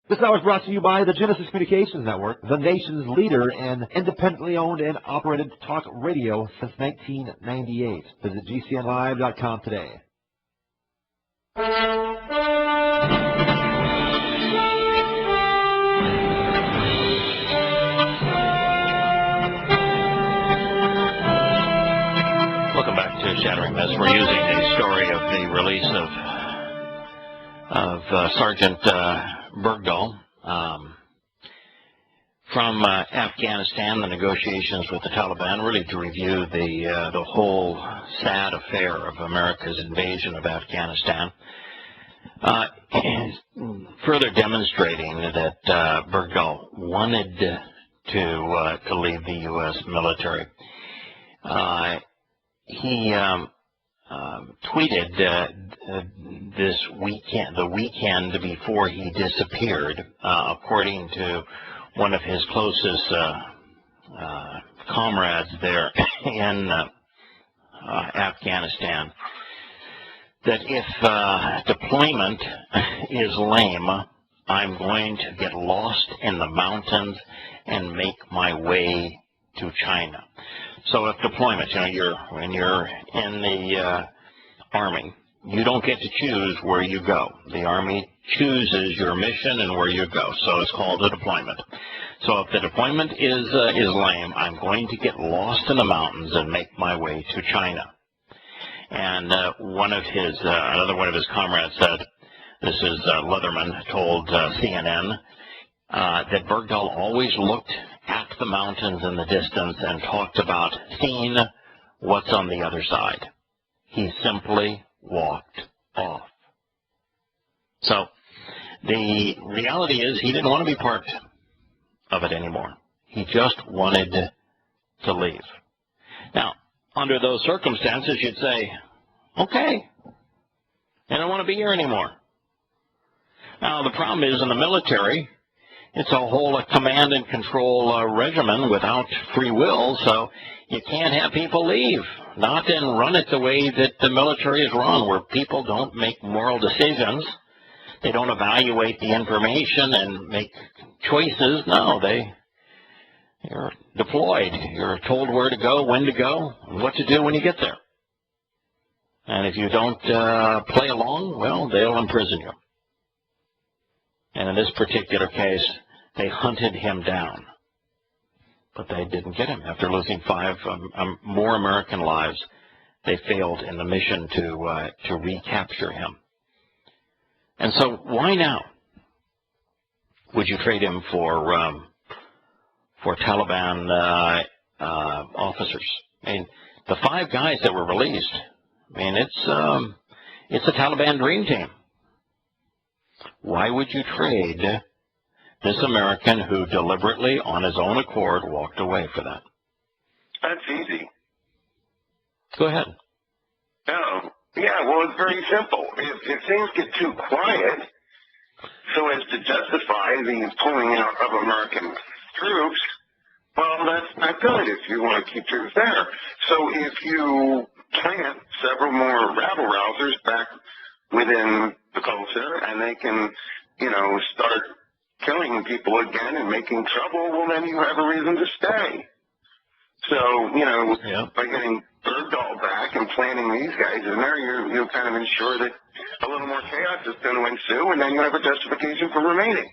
This hour is brought to you by the Genesis Communications Network, the nation's leader in independently owned and operated talk radio since 1998. Visit GCNlive.com today. Welcome back to Shattering Myths. We're using the story of the release of Sergeant Bergdahl from Afghanistan, the negotiations with the Taliban, really to review the whole sad affair of America's invasion of Afghanistan, further demonstrating that Bergdahl wanted to leave the U.S. military. He tweeted the weekend before he disappeared, according to one of his closest comrades there in Afghanistan, that if deployment is lame, I'm going to get lost in the mountains and make my way to China. So if deployment, when you're in the Army, you don't get to choose where you go. The Army chooses your mission and where you go, so it's called a deployment. So if the deployment is lame, I'm going to get lost in the mountains and make my way to China. And another one of his comrades said, this is Leatherman, told CNN, that Bergdahl always looked at the mountains in the distance and talked about seeing what's on the other side. He simply walked off. So the reality is he didn't want to be part of it anymore. He just wanted to leave. Now, under those circumstances, you'd say, okay, I don't want to be here anymore. Now, the problem is in the military, it's a whole command and control regimen without free will, so you can't have people leave. Not and run it the way that the military is run, where people don't make moral decisions. They don't evaluate the information and make choices. No, you're deployed. You're told where to go, when to go, and what to do when you get there. And if you don't play along, well, they'll imprison you. And in this particular case, they hunted him down. But they didn't get him. After losing 5 more American lives, they failed in the mission to recapture him. And so why now would you trade him for Taliban officers? I mean, the 5 guys that were released, I mean, it's a Taliban dream team. Why would you trade this American who deliberately, on his own accord, walked away for that? That's easy. Go ahead. Oh, yeah, well, it's very simple. If things get too quiet, so as to justify the pulling out of American troops, well, that's not good if you want to keep troops there. So if you plant several more rabble-rousers back within the culture, and they can, start killing people again and making trouble, well, then you have a reason to stay. So, by getting Bergdahl back and planting these guys in there, you kind of ensure that a little more chaos is going to ensue, and then you have a justification for remaining.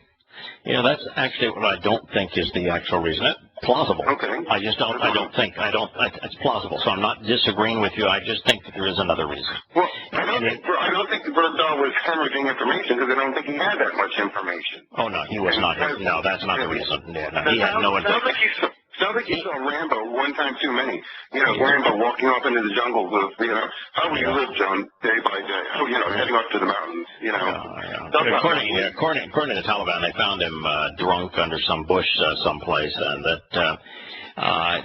Yeah, that's actually what I don't think is the actual reason. It's plausible. Okay. It's plausible. So I'm not disagreeing with you. I just think that there is another reason. Well, I don't think Bergdahl was hemorrhaging information because I don't think he had that much information. Oh, no, he was not. No, that's not the reason. No, he had no information. Sounds like you saw Rambo one time too many. Rambo walking off into the jungles of, how we live, John, day by day. Heading up to the mountains, According to the Taliban, they found him drunk under some bush someplace, and that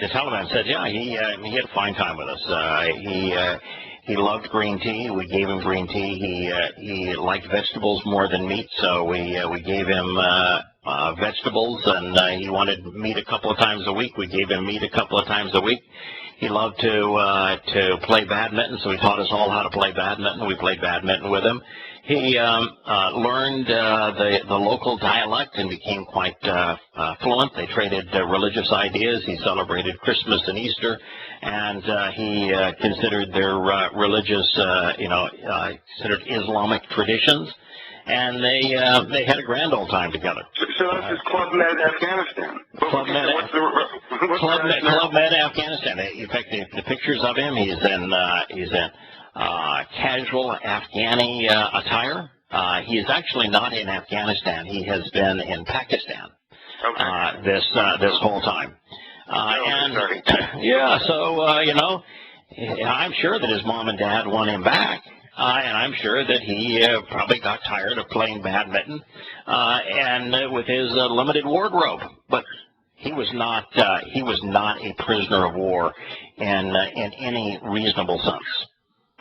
the Taliban said, yeah, he had a fine time with us. He loved green tea. We gave him green tea. He liked vegetables more than meat, so we gave him vegetables, and he wanted meat a couple of times a week. We gave him meat a couple of times a week. He loved to play badminton, so he taught us all how to play badminton. We played badminton with him. He learned the local dialect and became quite fluent. They traded religious ideas. He celebrated Christmas and Easter, and he considered their religious, considered Islamic traditions. And they had a grand old time together. So that's his Club Med Afghanistan. Club Med Afghanistan. In fact, the pictures of him, he's in casual Afghani attire. He is actually not in Afghanistan. He has been in Pakistan this whole time. I'm sure that his mom and dad want him back. And I'm sure that he probably got tired of playing badminton and with his limited wardrobe. But he was not a prisoner of war in any reasonable sense.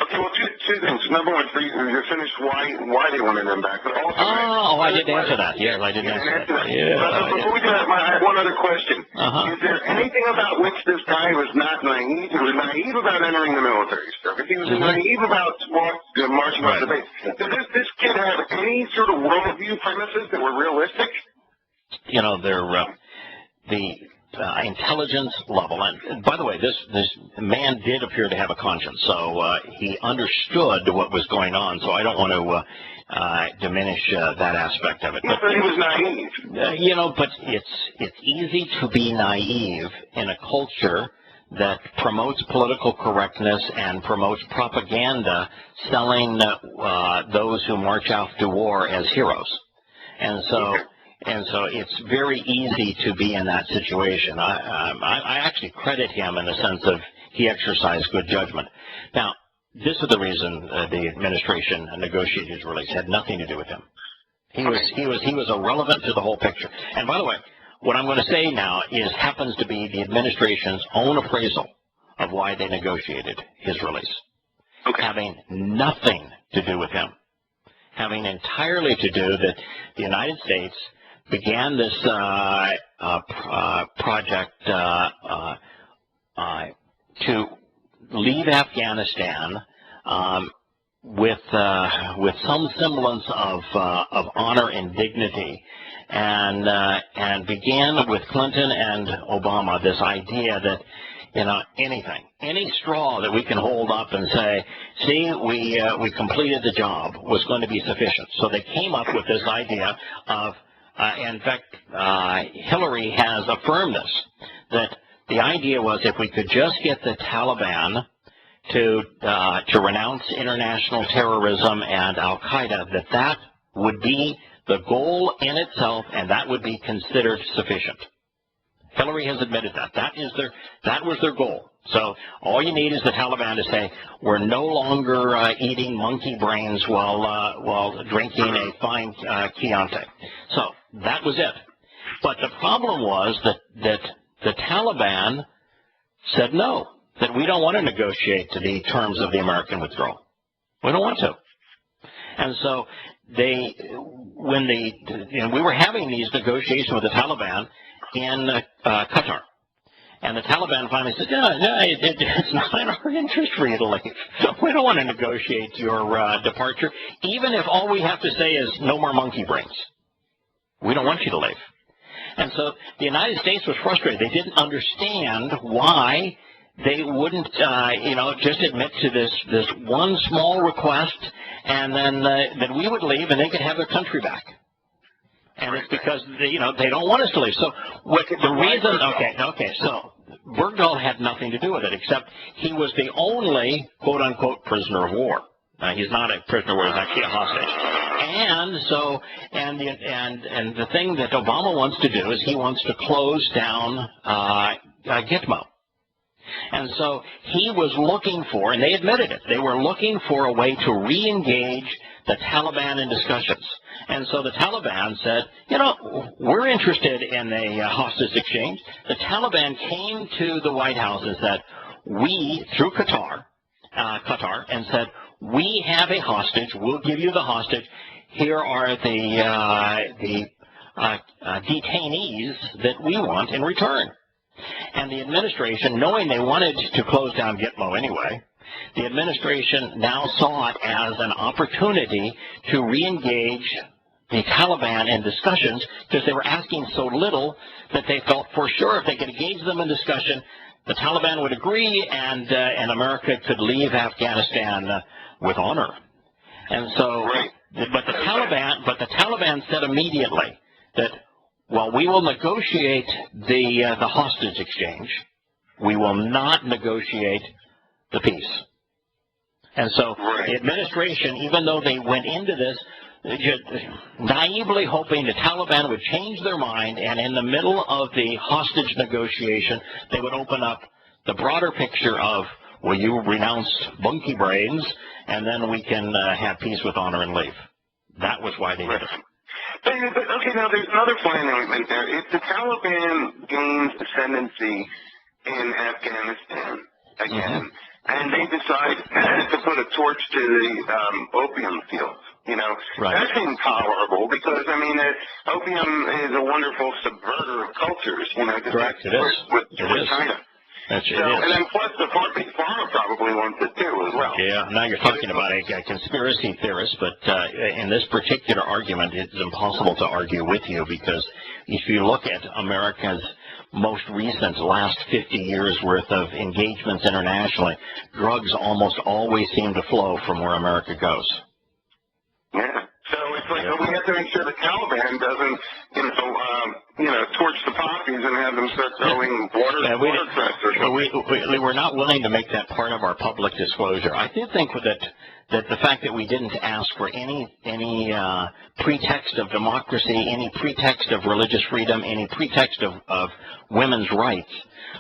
Okay, well, two things. Number one, you finished why they wanted them back, but also... I didn't answer that. Yes, I didn't answer that. Before we do that, I have one other question. Is there anything about which this guy was not naive? He was naive about entering the military service. He was naive about marching off the base. Does this kid have any sort of worldview premises that were realistic? The intelligence level, and by the way, this man did appear to have a conscience, so he understood what was going on. So I don't want to diminish that aspect of it. But he was naive. But it's easy to be naive in a culture that promotes political correctness and promotes propaganda, selling those who march off to war as heroes, and so it's very easy to be in that situation. I actually credit him in the sense of he exercised good judgment. Now, this is the reason the administration negotiated his release. It had nothing to do with him. He was irrelevant to the whole picture. And by the way, what I'm going to say now happens to be the administration's own appraisal of why they negotiated his release, having nothing to do with him, having entirely to do that the United States began this project to leave Afghanistan with some semblance of honor and dignity, and began with Clinton and Obama this idea that any straw that we can hold up and say, see, we completed the job, was going to be sufficient. So they came up with this idea of in fact, Hillary has affirmed this, that the idea was if we could just get the Taliban to renounce international terrorism and al-Qaeda, that would be the goal in itself, and that would be considered sufficient. Hillary has admitted that. That was their goal. So all you need is the Taliban to say, we're no longer eating monkey brains while drinking a fine Chianti. So that was it. But the problem was that the Taliban said no, that we don't want to negotiate to the terms of the American withdrawal. We don't want to. And so when we were having these negotiations with the Taliban in Qatar, and the Taliban finally said, no, it's not in our interest for you to leave. We don't want to negotiate your departure, even if all we have to say is no more monkey brains. We don't want you to leave. And so the United States was frustrated. They didn't understand why they wouldn't, just admit to this one small request, and then that we would leave and they could have their country back. And it's because they don't want us to leave. So the reason, so Bergdahl had nothing to do with it, except he was the only quote unquote prisoner of war. He's not a prisoner of war; he's actually a hostage. And the thing that Obama wants to do is he wants to close down Gitmo. And so he was looking for, and they admitted it, they were looking for a way to re-engage the Taliban in discussions. And so the Taliban said, we're interested in a hostage exchange. The Taliban came to the White House and said, we, through Qatar, and said, we have a hostage, we'll give you the hostage. Here are the detainees that we want in return. And the administration, knowing they wanted to close down Gitmo anyway, the administration now saw it as an opportunity to re-engage the Taliban in discussions because they were asking so little that they felt for sure if they could engage them in discussion, the Taliban would agree and America could leave Afghanistan with honor. And so, but the Taliban said immediately that, well, we will negotiate the hostage exchange. We will not negotiate the peace. And so the administration, even though they went into this naively hoping the Taliban would change their mind, and in the middle of the hostage negotiation, they would open up the broader picture of, well, you renounce monkey brains, and then we can have peace with honor and leave. That was why they did it. But, okay, now there's another fine element there. If the Taliban gains ascendancy in Afghanistan again, and they decide to put a torch to the opium fields, you know, that's intolerable because, I mean, opium is a wonderful subverter of cultures, you know. Correct, it is. With China. That's so, and then plus the Big Pharma probably wants it too as well. Yeah, now you're talking about a conspiracy theorist, but in this particular argument, it's impossible to argue with you because if you look at America's most recent last 50 years worth of engagements internationally, drugs almost always seem to flow from where America goes. Yeah. So it's like we have to make sure the Taliban doesn't, torch the poppies and have them start growing water cress or something. We're not willing to make that part of our public disclosure. I do think that the fact that we didn't ask for any pretext of democracy, any pretext of religious freedom, any pretext of women's rights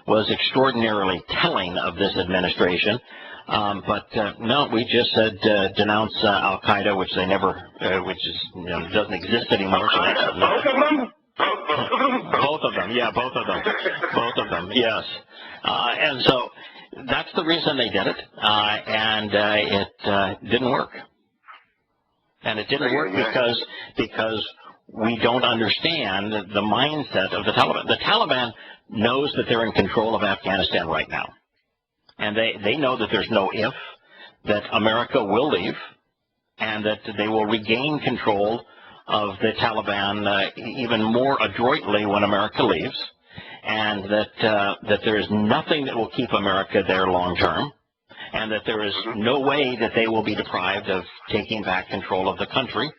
was extraordinarily telling of this administration. No, we just said denounce al-Qaeda, which they never, doesn't exist anymore. So both of them? Both of them, yeah, both of them, yes. And so that's the reason they did it, and it didn't work. And it didn't work because we don't understand the mindset of the Taliban. The Taliban knows that they're in control of Afghanistan right now. And they know that there's no if, that America will leave, and that they will regain control of the Taliban even more adroitly when America leaves, and that there is nothing that will keep America there long term, and that there is no way that they will be deprived of taking back control of the country.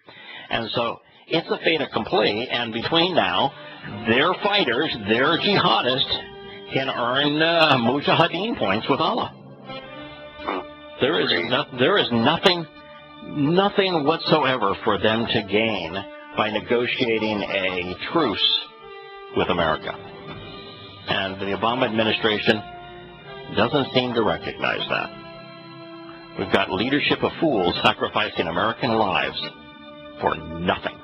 And so it's a fait accompli, and between now, their fighters, their jihadists, can earn mujahideen points with Allah. There is nothing whatsoever for them to gain by negotiating a truce with America. And the Obama administration doesn't seem to recognize that. We've got leadership of fools sacrificing American lives for nothing.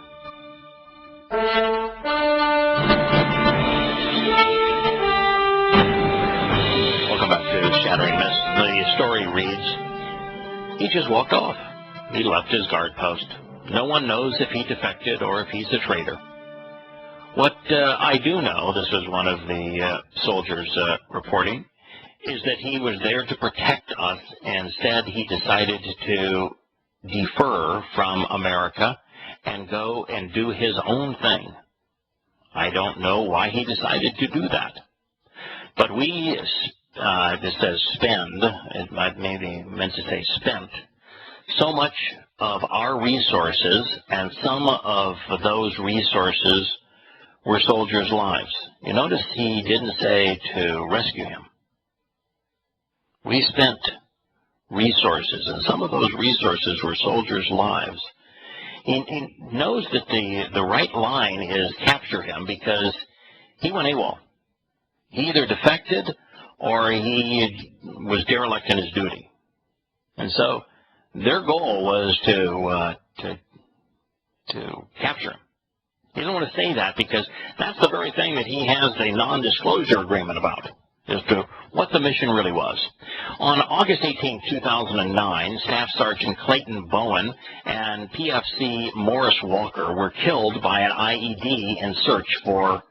Welcome back to Shattering Myths. The story reads, he just walked off. He left his guard post. No one knows if he defected or if he's a traitor. What I do know, this is one of the soldiers reporting, is that he was there to protect us. Instead, he decided to defer from America and go and do his own thing. I don't know why he decided to do that. But we, this says spend, it might maybe meant to say spent, so much of our resources, and some of those resources were soldiers' lives. You notice he didn't say to rescue him. We spent resources, and some of those resources were soldiers' lives. He knows that the right line is capture him because he went AWOL. He either defected or he was derelict in his duty. And so their goal was to capture him. He doesn't want to say that because that's the very thing that he has a non-disclosure agreement about, as to what the mission really was. On August 18, 2009, Staff Sergeant Clayton Bowen and PFC Morris Walker were killed by an IED in search for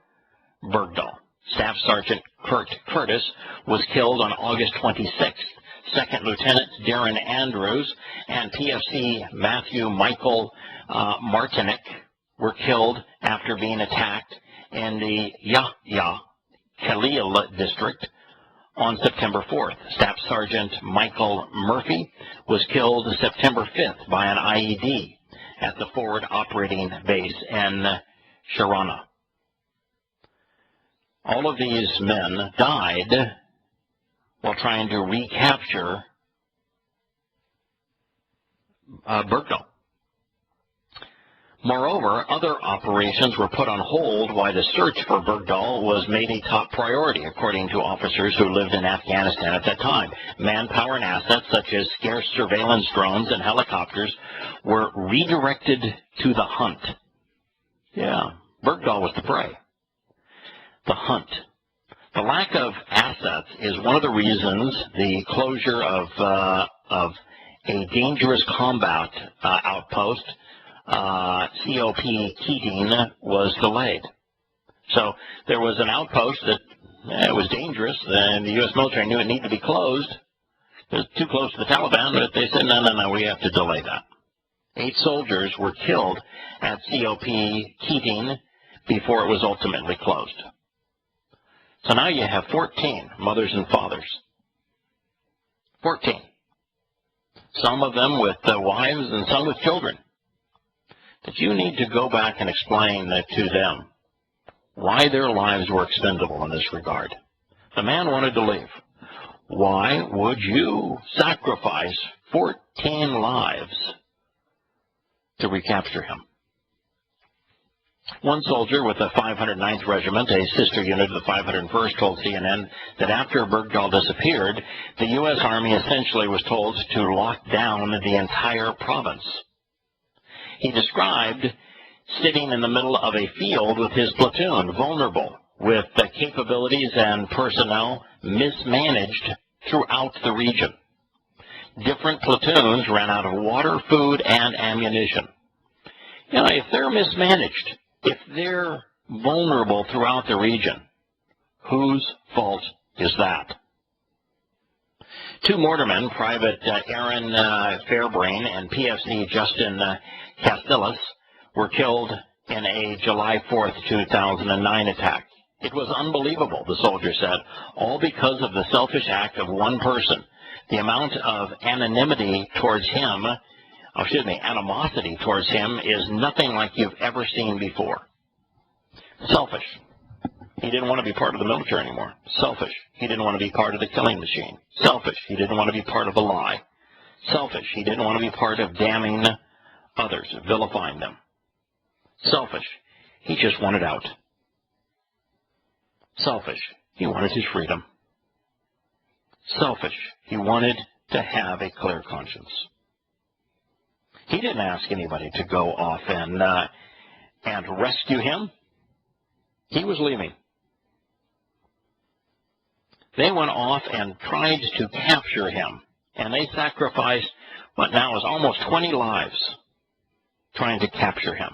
Bergdahl. Staff Sergeant Kurt Curtis was killed on August 26th. Second Lieutenant Darren Andrews and PFC Matthew Michael Martinick were killed after being attacked in the Yahowah Khalil district on September 4th. Staff Sergeant Michael Murphy was killed September 5th by an IED at the forward operating base in Sharana. All of these men died while trying to recapture Bergdahl. Moreover, other operations were put on hold while the search for Bergdahl was made a top priority, according to officers who lived in Afghanistan at that time. Manpower and assets, such as scarce surveillance drones and helicopters, were redirected to the hunt. Yeah, Bergdahl was the prey. The hunt. The lack of assets is one of the reasons the closure of a dangerous combat outpost, COP Keating, was delayed. So there was an outpost that it was dangerous, and the U.S. military knew it needed to be closed. It was too close to the Taliban, but they said, no, we have to delay that. 8 soldiers were killed at COP Keating before it was ultimately closed. So now you have 14 mothers and fathers. 14. Some of them with wives and some with children. That you need to go back and explain to them why their lives were expendable in this regard. The man wanted to leave. Why would you sacrifice 14 lives to recapture him? One soldier with the 509th Regiment, a sister unit of the 501st, told CNN that after Bergdahl disappeared, the U.S. Army essentially was told to lock down the entire province. He described sitting in the middle of a field with his platoon, vulnerable, with the capabilities and personnel mismanaged throughout the region. Different platoons ran out of water, food, and ammunition. You know, if they're mismanaged, if they're vulnerable throughout the region, whose fault is that? 2 mortarmen, Private Aaron Fairbrain and PFC Justin Castellas, were killed in a July 4th, 2009 attack. It was unbelievable, the soldier said, all because of the selfish act of one person. The amount of animosity towards him is nothing like you've ever seen before. Selfish. He didn't want to be part of the military anymore. Selfish. He didn't want to be part of the killing machine. Selfish. He didn't want to be part of the lie. Selfish. He didn't want to be part of damning others, vilifying them. Selfish. He just wanted out. Selfish. He wanted his freedom. Selfish. He wanted to have a clear conscience. He didn't ask anybody to go off and rescue him. He was leaving. They went off and tried to capture him, and they sacrificed what now is almost 20 lives trying to capture him.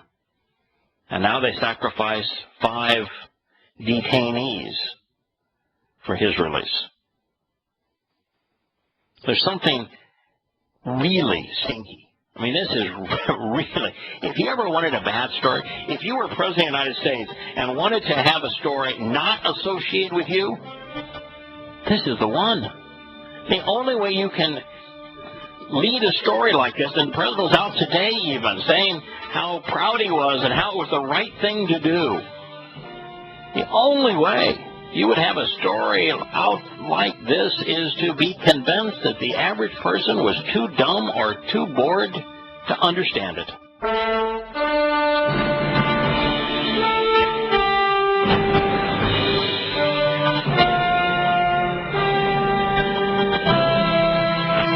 And now they sacrifice 5 detainees for his release. There's something really stinky. I mean, this is really, if you ever wanted a bad story, if you were President of the United States and wanted to have a story not associated with you, this is the one. The only way you can lead a story like this, and the President was out today even saying how proud he was and how it was the right thing to do. The only way you would have a story out like this is to be convinced that the average person was too dumb or too bored to understand it.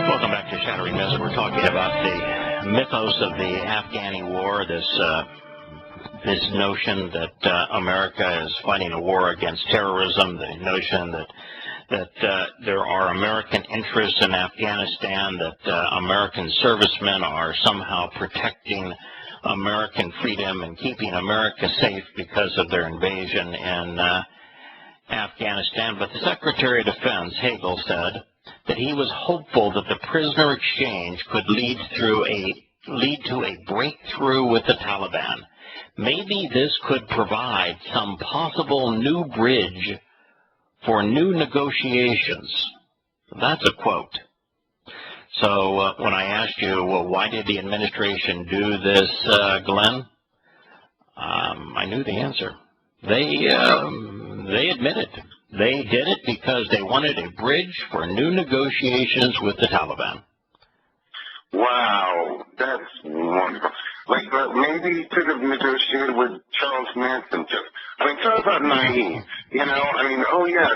Welcome back to Shattering Myths. We're talking about the mythos of the Afghani war, this notion that America is fighting a war against terrorism, the notion that there are American interests in Afghanistan, that American servicemen are somehow protecting American freedom and keeping America safe because of their invasion in Afghanistan. But the Secretary of Defense, Hagel, said that he was hopeful that the prisoner exchange could lead to a breakthrough with the Taliban. Maybe this could provide some possible new bridge for new negotiations. That's a quote. So when I asked you, well, why did the administration do this, Glenn? I knew the answer. They admitted. They did it because they wanted a bridge for new negotiations with the Taliban. Wow, that's wonderful. Like, maybe he could have negotiated with Charles Manson too. I mean, talk about naive, you know? I mean, oh yes,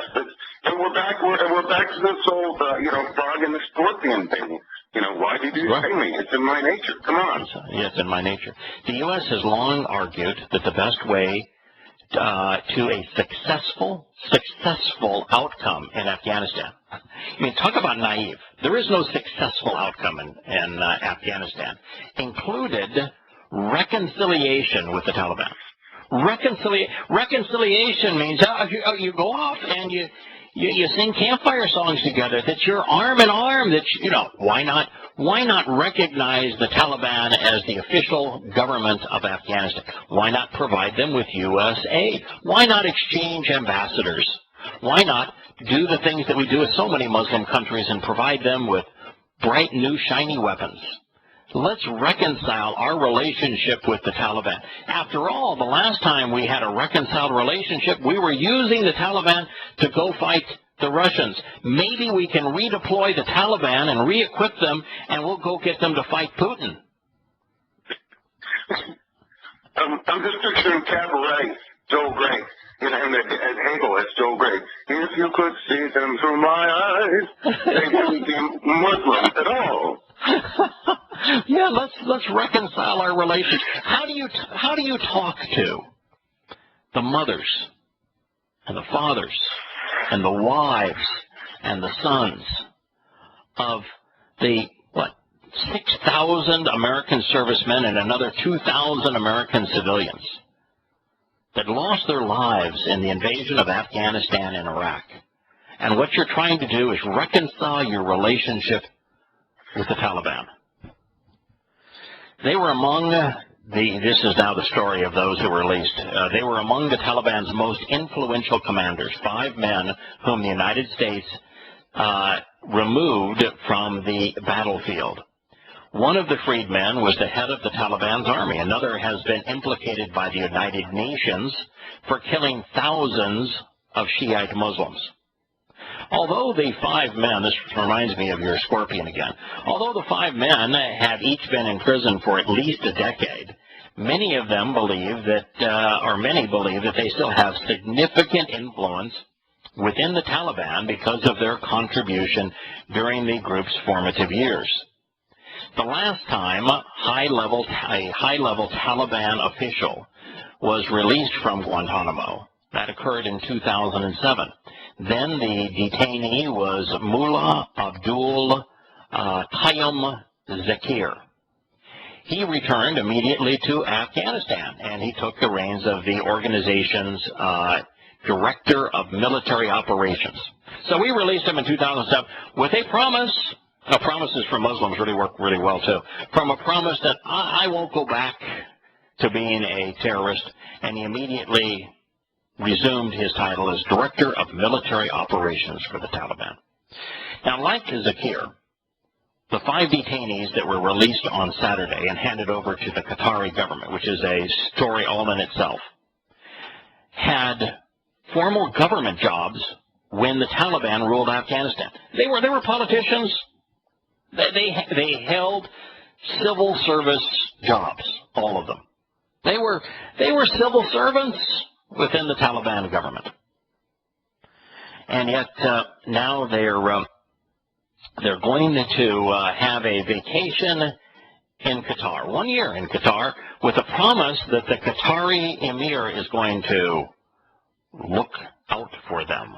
and we're back to this old, frog and the scorpion thing. You know, why did you say me? It's in my nature. Come on. It's in my nature. The U.S. has long argued that the best way to a successful outcome in Afghanistan. I mean, talk about naive. There is no successful outcome in Afghanistan. Included reconciliation with the Taliban. Reconciliation means you go off and you sing campfire songs together, that you're arm in arm, that, why not recognize the Taliban as the official government of Afghanistan? Why not provide them with U.S. aid? Why not exchange ambassadors? Why not do the things that we do with so many Muslim countries and provide them with bright, new, shiny weapons? Let's reconcile our relationship with the Taliban. After all, the last time we had a reconciled relationship, we were using the Taliban to go fight the Russians. Maybe we can redeploy the Taliban and re-equip them, and we'll go get them to fight Putin. I'm just picturing Cabaret, Joel Gray, and Hegel as Joel Gray. If you could see them through my eyes, they wouldn't be Muslim at all. Yeah, let's reconcile our relations. How do you talk to the mothers and the fathers and the wives and the sons of the 6,000 American servicemen and another 2,000 American civilians that lost their lives in the invasion of Afghanistan and Iraq? And what you're trying to do is reconcile your relationship with the Taliban. They were among this is now the story of those who were released. They were among the Taliban's most influential commanders, 5 men whom the United States removed from the battlefield. One of the freed men was the head of the Taliban's army. Another has been implicated by the United Nations for killing thousands of Shiite Muslims. Although the 5 men, this reminds me of your scorpion again, although the 5 men have each been in prison for at least a decade, many of them believe many believe that they still have significant influence within the Taliban because of their contribution during the group's formative years. The last time a high-level Taliban official was released from Guantanamo, that occurred in 2007. Then the detainee was Mullah Abdul Qayyum Zakir. He returned immediately to Afghanistan, and he took the reins of the organization's Director of Military Operations. So we released him in 2007 with a promise. Promises from Muslims really work really well, too. From a promise that I won't go back to being a terrorist, and he immediately resumed his title as Director of Military Operations for the Taliban. Now, like Zakir, the 5 detainees that were released on Saturday and handed over to the Qatari government, which is a story all in itself, had formal government jobs when the Taliban ruled Afghanistan. They were politicians. They held civil service jobs, all of them. They were civil servants within the Taliban government. And yet now they're going to have a vacation in Qatar, 1 year in Qatar, with a promise that the Qatari emir is going to look out for them.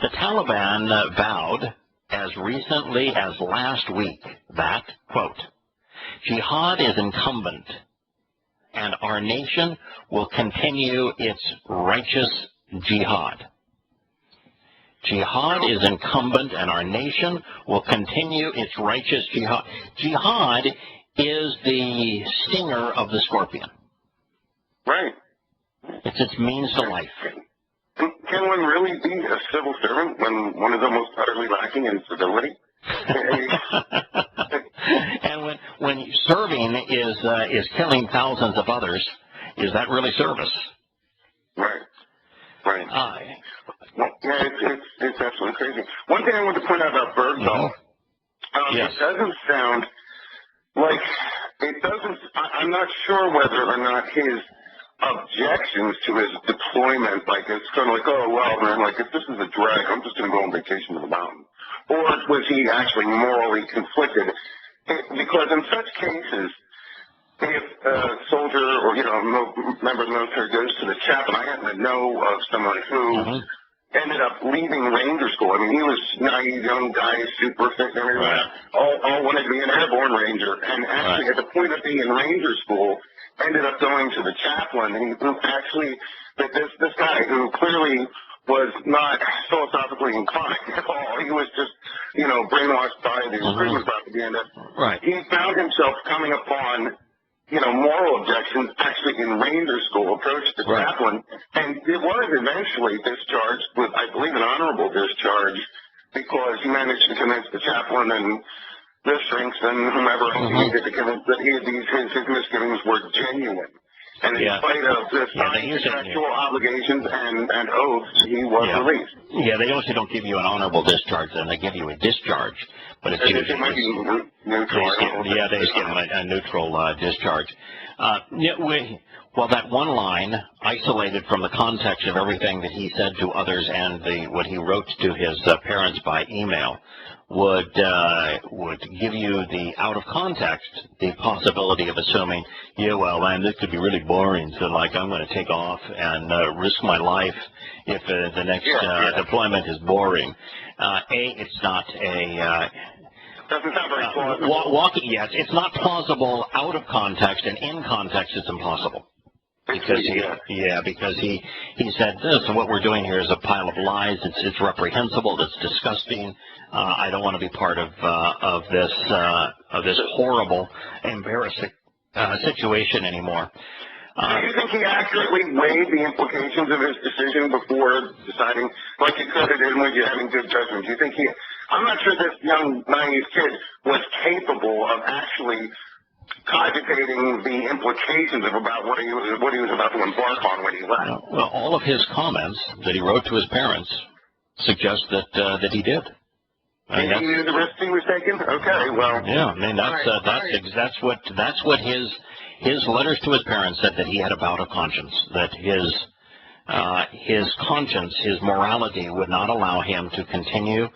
The Taliban vowed as recently as last week that, quote, jihad is incumbent and our nation will continue its righteous jihad. Jihad is incumbent, and our nation will continue its righteous jihad. Jihad is the stinger of the scorpion. Right. It's its means to life. Can one really be a civil servant when one is almost utterly lacking in civility? And when serving is killing thousands of others, is that really service? Right. Right. Well, yeah, it's absolutely crazy. One thing I want to point out about Bergdahl, yes. It doesn't sound like, I'm not sure whether or not his objections to his deployment, like it's kind of like, oh, well, man, like if this is a drag, I'm just going to go on vacation to the mountain. Or was he actually morally conflicted? Because in such cases, if a soldier or, member of the military goes to the chaplain, I happen to know of someone who ended up leaving Ranger School. I mean, he was naive, young guy, super fit and everything. Right. All wanted to be an airborne ranger. And actually, at the point of being in Ranger School, ended up going to the chaplain. And who actually, this guy who clearly was not philosophically inclined at all. He was just, brainwashed by the recruitment propaganda. Right. He found himself coming upon moral objections actually in Ranger School, approached the chaplain, and it was eventually discharged with, I believe, an honorable discharge because he managed to convince the chaplain and the shrinks and whomever else he needed to convince that his misgivings were genuine. And in spite of the contractual obligations and oaths, he was released. Yeah, they also don't give you an honorable discharge, then they give you a discharge. But it's usually might be neutral. They just give a neutral discharge. Well, that one line, isolated from the context of everything that he said to others and what he wrote to his parents by email, would give you the out of context the possibility of assuming, well, man, this could be really boring, so like I'm going to take off and risk my life if the next deployment is boring. It's not a doesn't sound very plausible. It's not plausible out of context, and in context it's impossible. Because he said this, and what we're doing here is a pile of lies. It's reprehensible. It's disgusting. I don't want to be part of this horrible, embarrassing situation anymore. Do you think he accurately weighed the implications of his decision before deciding, like you could have done when you're having good judgment? Do you think I'm not sure this young, naive kid was capable of actually cogitating the implications of about what he was about to embark on when he left. Well, all of his comments that he wrote to his parents suggest that he did. He knew the risk he was taking. Okay, well. Yeah, I mean that's what his letters to his parents said, that he had a bout of conscience, that his conscience, his morality would not allow him to continue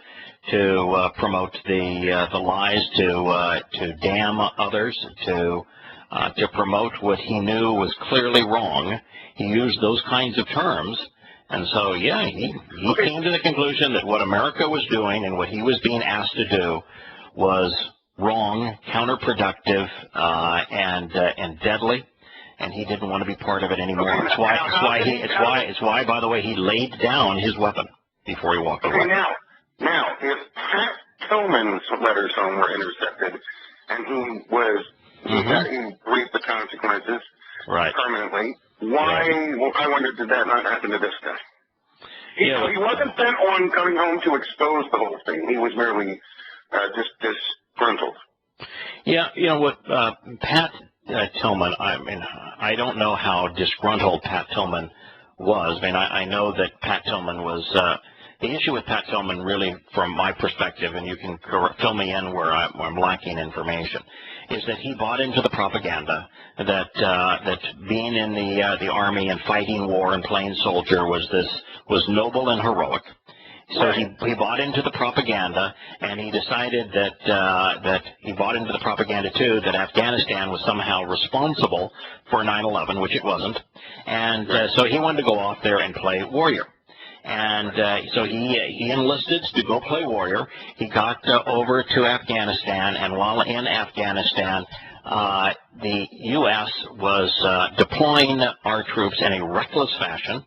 to promote the lies, to damn others, to promote what he knew was clearly wrong. He used those kinds of terms, and so he came to the conclusion that what America was doing and what he was being asked to do was wrong, counterproductive, and deadly, and he didn't want to be part of it anymore. It's why, by the way, he laid down his weapon before he walked away. Now, if Pat Tillman's letters home were intercepted and he reaped the consequences permanently, I wonder, did that not happen to this guy? He wasn't bent on coming home to expose the whole thing. He was merely just disgruntled. Yeah, you know what, Pat Tillman, I don't know how disgruntled Pat Tillman was. I know that Pat Tillman was... the issue with Pat Tillman, really, from my perspective, and you can fill me in where I'm lacking information, is that he bought into the propaganda that being in the army and fighting war and playing soldier was noble and heroic. So he bought into the propaganda, and he decided that he bought into the propaganda too, that Afghanistan was somehow responsible for 9/11, which it wasn't, and so he wanted to go off there and play warrior. And so he enlisted to go play warrior. He got over to Afghanistan, and while in Afghanistan, the U.S. was deploying our troops in a reckless fashion,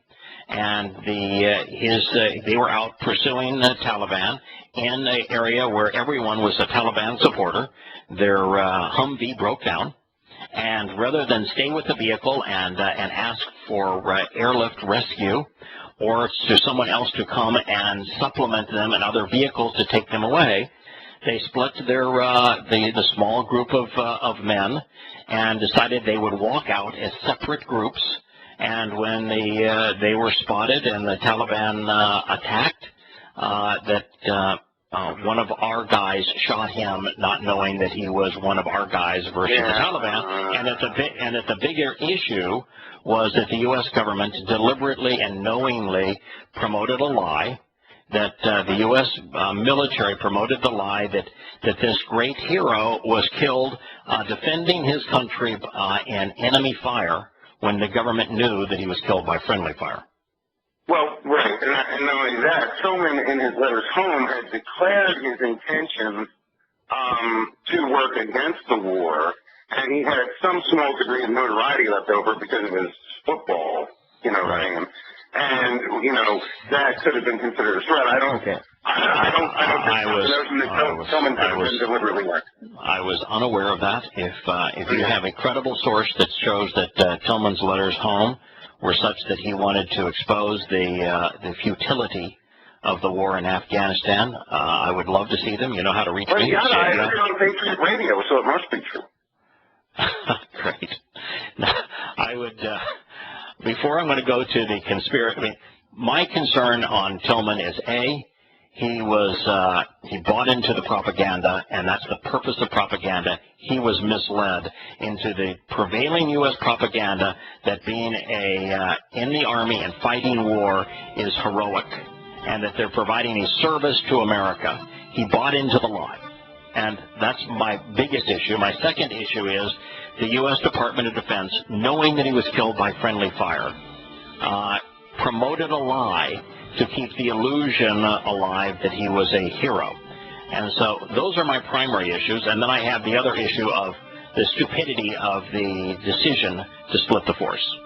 and they were out pursuing the Taliban in an area where everyone was a Taliban supporter. Their Humvee broke down, and rather than stay with the vehicle and ask for airlift rescue, or to someone else to come and supplement them in other vehicles to take them away, they split the small group of men and decided they would walk out as separate groups. And when they were spotted and the Taliban attacked, one of our guys shot him, not knowing that he was one of our guys versus the Taliban. And that the bigger issue was that the U.S. government deliberately and knowingly promoted a lie, that the U.S. military promoted the lie that this great hero was killed defending his country in enemy fire, when the government knew that he was killed by friendly fire. Well, right, and not only that, Tillman in his letters home had declared his intention to work against the war, and he had some small degree of notoriety left over because of his football, fame. And, that could have been considered a threat. I was unaware of that. If you have a credible source that shows that Tillman's letters home were such that he wanted to expose the futility of the war in Afghanistan, I would love to see them. You know how to reach me. Yeah, I heard it on Patriot Radio, so it must be true. Great. I would. Before I'm going to go to the conspiracy, my concern on Tillman is he bought into the propaganda, and that's the purpose of propaganda. He was misled into the prevailing U.S. propaganda that being in the Army and fighting war is heroic, and that they're providing a service to America. He bought into the lie, and that's my biggest issue. My second issue is the U.S. Department of Defense, knowing that he was killed by friendly fire, promoted a lie to keep the illusion alive that he was a hero. And so those are my primary issues. And then I have the other issue of the stupidity of the decision to split the force.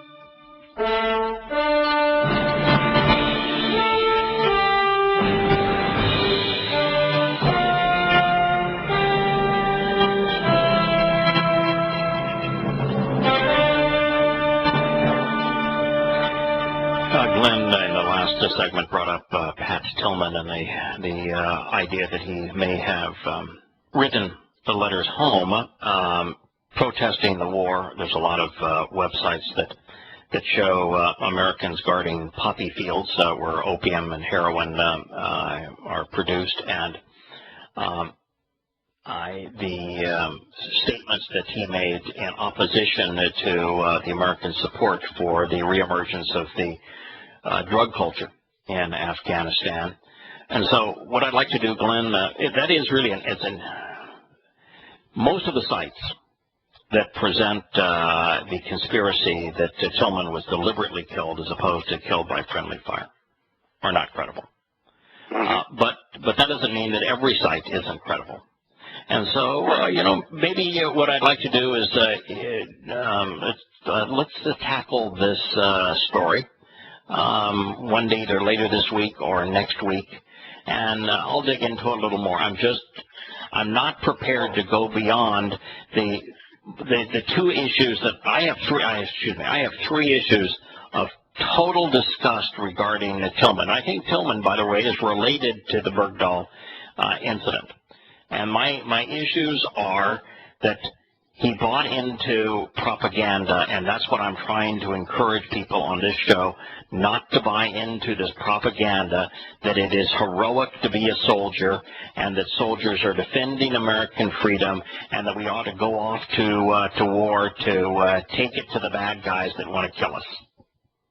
Glenn, in the last segment, brought up Pat Tillman and the idea that he may have written the letters home protesting the war. There's a lot of websites that show Americans guarding poppy fields where opium and heroin are produced, and the statements that he made in opposition to the American support for the reemergence of the drug culture in Afghanistan. And so what I'd like to do, Glenn, that is really, most of the sites that present the conspiracy that Tillman was deliberately killed as opposed to killed by friendly fire are not credible. But that doesn't mean that every site isn't credible. And so, maybe what I'd like to do is let's tackle this story one day, either later this week or next week, and I'll dig into it a little more. I'm not prepared to go beyond the two issues that I have three issues of total disgust regarding Tillman. I think Tillman, by the way, is related to the Bergdahl incident. And my issues are that he bought into propaganda, and that's what I'm trying to encourage people on this show, not to buy into this propaganda that it is heroic to be a soldier and that soldiers are defending American freedom and that we ought to go off to war to take it to the bad guys that want to kill us.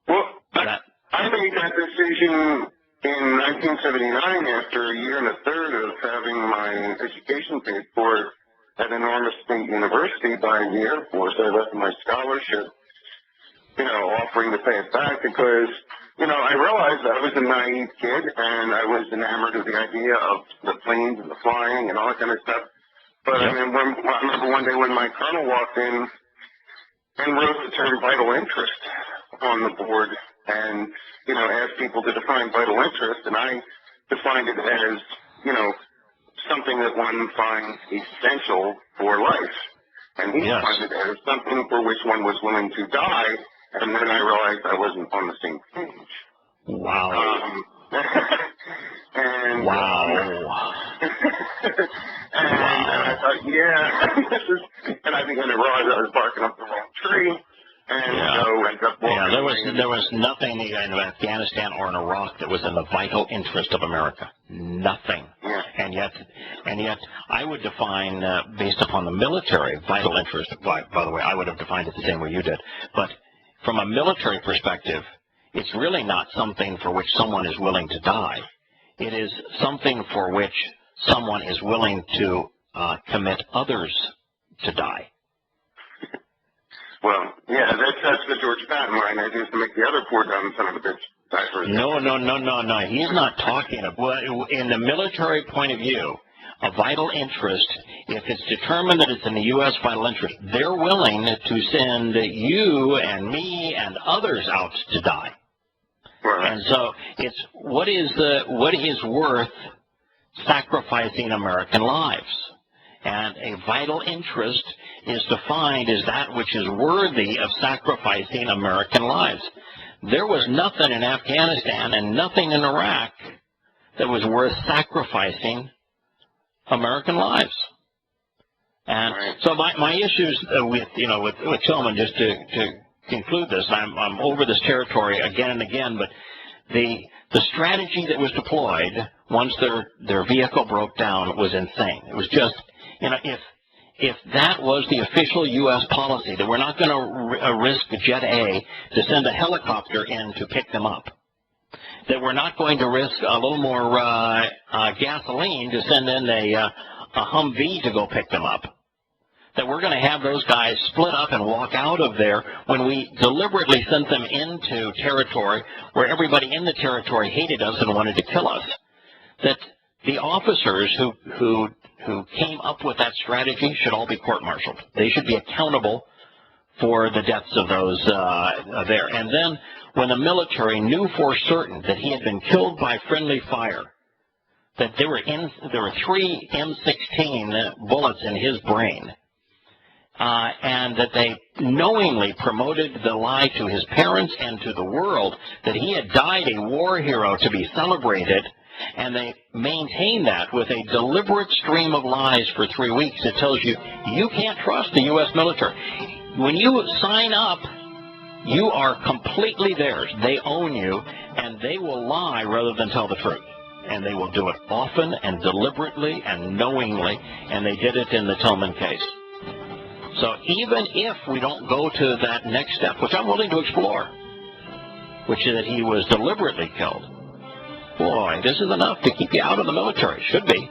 Well, I made that decision in 1979 after a year and a third of having my education paid for at enormous state university by the Air Force. I left my scholarship, offering to pay it back because, I realized I was a naive kid and I was enamored of the idea of the planes and the flying and all that kind of stuff. But I remember one day when my colonel walked in and wrote the term vital interest on the board and, asked people to define vital interest, and I defined it as, something that one finds essential for life. And he defined it as something for which one was willing to die, and then I realized I wasn't on the same page. Wow. And, and I thought, and I began to realize I was barking up the wrong tree. And so ended up walking there was nothing in Afghanistan or in Iraq that was in the vital interest of America. Nothing. Yeah. And yet, I would define, based upon the military, vital interest. By the way, I would have defined it the same way you did. But from a military perspective, it's really not something for which someone is willing to die. It is something for which someone is willing to commit others to die. Well, that's the George Patton line. I used to make the other poor dumb son of a bitch die for his No. He's not talking about, well, in the military point of view, a vital interest, if it's determined that it's in the U.S. vital interest, they're willing to send you and me and others out to die. Right. And so it's what is worth sacrificing American lives. And a vital interest is defined as that which is worthy of sacrificing American lives. There was nothing in Afghanistan and nothing in Iraq that was worth sacrificing American lives. And so my issues with Tillman, just to conclude this, I'm over this territory again and again, but the strategy that was deployed once their vehicle broke down was insane. It was just, if that was the official U.S. policy, that we're not going to risk Jet A to send a helicopter in to pick them up, that we're not going to risk a little more gasoline to send in a Humvee to go pick them up, that we're going to have those guys split up and walk out of there when we deliberately sent them into territory where everybody in the territory hated us and wanted to kill us, that the officers who came up with that strategy should all be court-martialed. They should be accountable for the deaths of those there. And then when the military knew for certain that he had been killed by friendly fire, that there were 3 M16 bullets in his brain, and that they knowingly promoted the lie to his parents and to the world that he had died a war hero to be celebrated, and they maintained that with a deliberate stream of lies for 3 weeks. It tells you you can't trust the U.S. military. When you sign up, you are completely theirs. They own you, and they will lie rather than tell the truth. And they will do it often and deliberately and knowingly, and they did it in the Tillman case. So even if we don't go to that next step, which I'm willing to explore, which is that he was deliberately killed, boy, this is enough to keep you out of the military. Should be.